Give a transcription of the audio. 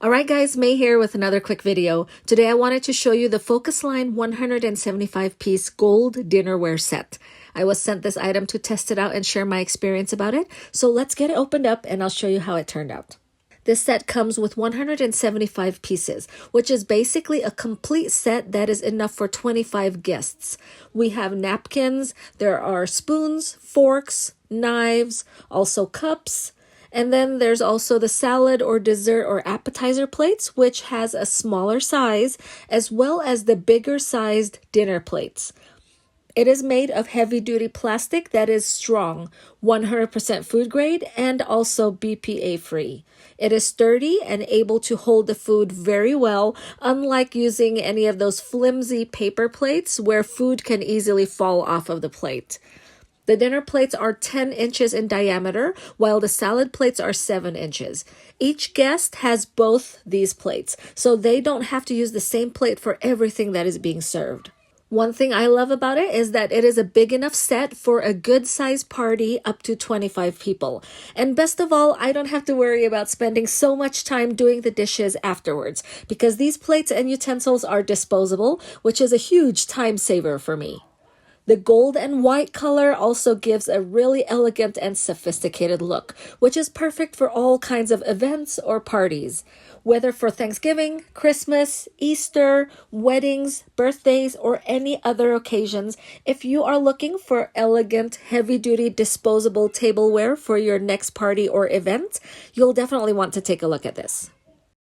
Alright guys, May here with another quick video. Today I wanted to show you the FOCUSLINE 175-piece gold dinnerware set. I was sent this item to test it out and share my experience about it. So let's get it opened up and I'll show you how it turned out. This set comes with 175 pieces, which is basically a complete set that is enough for 25 guests. We have napkins, there are spoons, forks, knives, also cups, and then there's also the salad or dessert or appetizer plates, which has a smaller size, as well as the bigger sized dinner plates. It is made of heavy-duty plastic that is strong, 100% food grade, and also BPA-free. It is sturdy and able to hold the food very well, unlike using any of those flimsy paper plates where food can easily fall off of the plate. The dinner plates are 10 inches in diameter, while the salad plates are 7 inches. Each guest has both these plates, so they don't have to use the same plate for everything that is being served. One thing I love about it is that it is a big enough set for a good-sized party up to 25 people. And best of all, I don't have to worry about spending so much time doing the dishes afterwards, because these plates and utensils are disposable, which is a huge time saver for me. The gold and white color also gives a really elegant and sophisticated look, which is perfect for all kinds of events or parties. Whether for Thanksgiving, Christmas, Easter, weddings, birthdays, or any other occasions, if you are looking for elegant, heavy-duty disposable tableware for your next party or event, you'll definitely want to take a look at this.